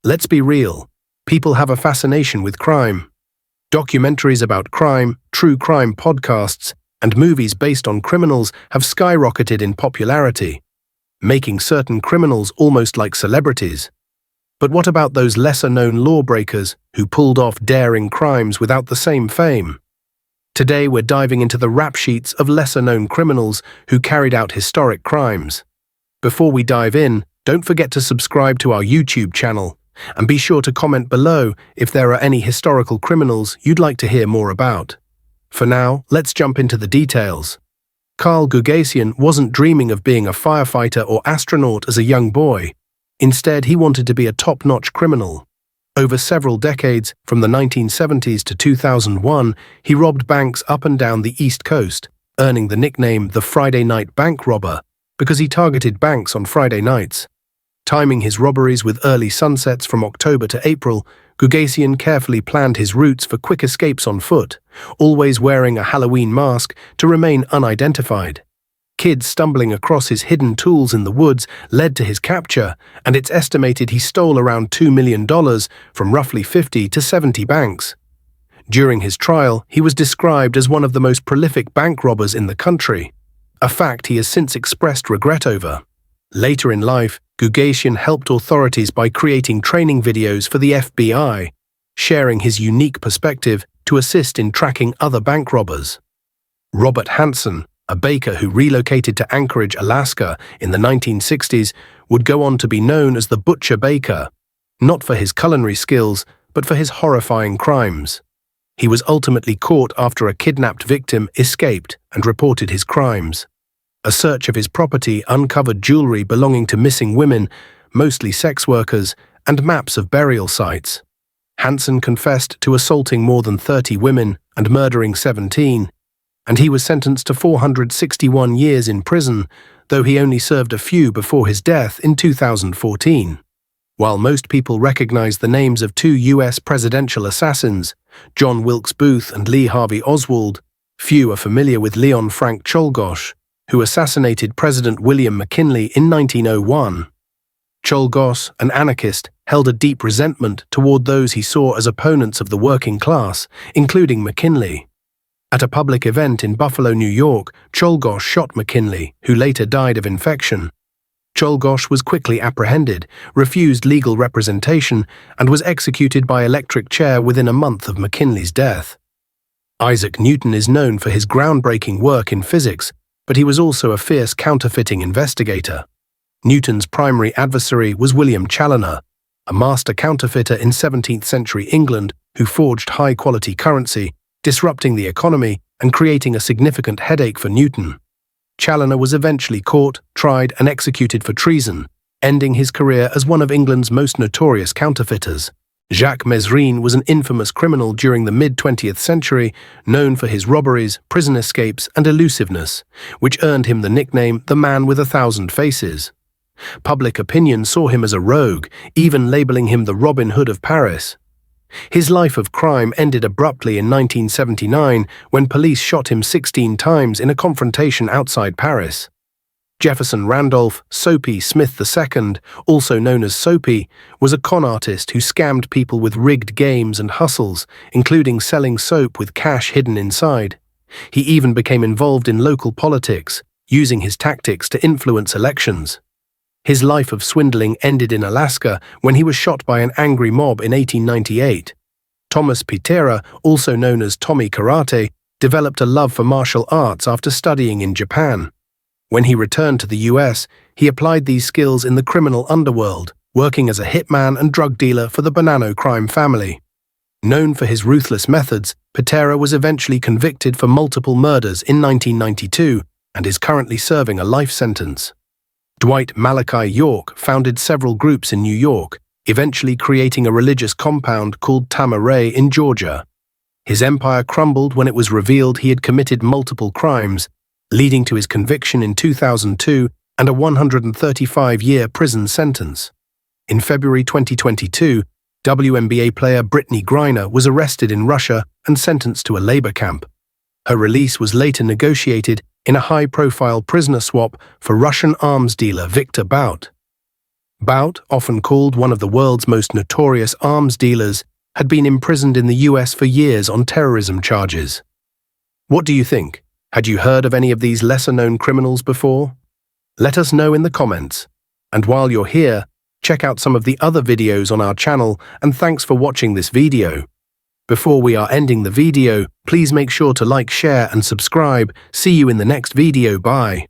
Let's be real. People have a fascination with crime. Documentaries about crime, true crime podcasts, and movies based on criminals have skyrocketed in popularity, making certain criminals almost like celebrities. But what about those lesser-known lawbreakers who pulled off daring crimes without the same fame? Today we're diving into the rap sheets of lesser-known criminals who carried out historic crimes. Before we dive in, don't forget to subscribe to our YouTube channel, and be sure to comment below if there are any historical criminals you'd like to hear more about. For now, let's jump into the details. Carl Gugasian wasn't dreaming of being a firefighter or astronaut as a young boy. Instead, he wanted to be a top-notch criminal. Over several decades, from the 1970s to 2001, he robbed banks up and down the East Coast, earning the nickname the Friday Night Bank Robber because he targeted banks on Friday nights. Timing his robberies with early sunsets from October to April, Gugasian carefully planned his routes for quick escapes on foot, always wearing a Halloween mask to remain unidentified. Kids stumbling across his hidden tools in the woods led to his capture, and it's estimated he stole around $2 million from roughly 50 to 70 banks. During his trial, he was described as one of the most prolific bank robbers in the country, a fact he has since expressed regret over. Later in life, Gugasian helped authorities by creating training videos for the FBI, sharing his unique perspective to assist in tracking other bank robbers. Robert Hansen, a baker who relocated to Anchorage, Alaska in the 1960s, would go on to be known as the Butcher Baker, not for his culinary skills, but for his horrifying crimes. He was ultimately caught after a kidnapped victim escaped and reported his crimes. A search of his property uncovered jewelry belonging to missing women, mostly sex workers, and maps of burial sites. Hansen confessed to assaulting more than 30 women and murdering 17, and he was sentenced to 461 years in prison, though he only served a few before his death in 2014. While most people recognize the names of two U.S. presidential assassins, John Wilkes Booth and Lee Harvey Oswald, few are familiar with Leon Frank Czolgosz, who assassinated President William McKinley in 1901. Czolgosz, an anarchist, held a deep resentment toward those he saw as opponents of the working class, including McKinley. At a public event in Buffalo, New York, Czolgosz shot McKinley, who later died of infection. Czolgosz was quickly apprehended, refused legal representation, and was executed by electric chair within a month of McKinley's death. Isaac Newton is known for his groundbreaking work in physics, but he was also a fierce counterfeiting investigator. Newton's primary adversary was William Chaloner, a master counterfeiter in 17th-century England who forged high-quality currency, disrupting the economy and creating a significant headache for Newton. Chaloner was eventually caught, tried, and executed for treason, ending his career as one of England's most notorious counterfeiters. Jacques Mesrine was an infamous criminal during the mid-20th century, known for his robberies, prison escapes, and elusiveness, which earned him the nickname the Man with 1,000 Faces. Public opinion saw him as a rogue, even labeling him the Robin Hood of Paris. His life of crime ended abruptly in 1979 when police shot him 16 times in a confrontation outside Paris. Jefferson Randolph Soapy Smith II, also known as Soapy, was a con artist who scammed people with rigged games and hustles, including selling soap with cash hidden inside. He even became involved in local politics, using his tactics to influence elections. His life of swindling ended in Alaska when he was shot by an angry mob in 1898. Thomas Pitera, also known as Tommy Karate, developed a love for martial arts after studying in Japan. When he returned to the US, he applied these skills in the criminal underworld, working as a hitman and drug dealer for the Bonanno crime family. Known for his ruthless methods, Pitera was eventually convicted for multiple murders in 1992 and is currently serving a life sentence. Dwight Malachi York founded several groups in New York, eventually creating a religious compound called Tama-Re in Georgia. His empire crumbled when it was revealed he had committed multiple crimes, leading to his conviction in 2002 and a 135-year prison sentence. In February 2022, WNBA player Brittany Griner was arrested in Russia and sentenced to a labor camp. Her release was later negotiated in a high-profile prisoner swap for Russian arms dealer Viktor Bout. Bout, often called one of the world's most notorious arms dealers, had been imprisoned in the US for years on terrorism charges. What do you think? Had you heard of any of these lesser-known criminals before? Let us know in the comments. And while you're here, check out some of the other videos on our channel, and thanks for watching this video. Before we are ending the video, please make sure to like, share and subscribe. See you in the next video. Bye.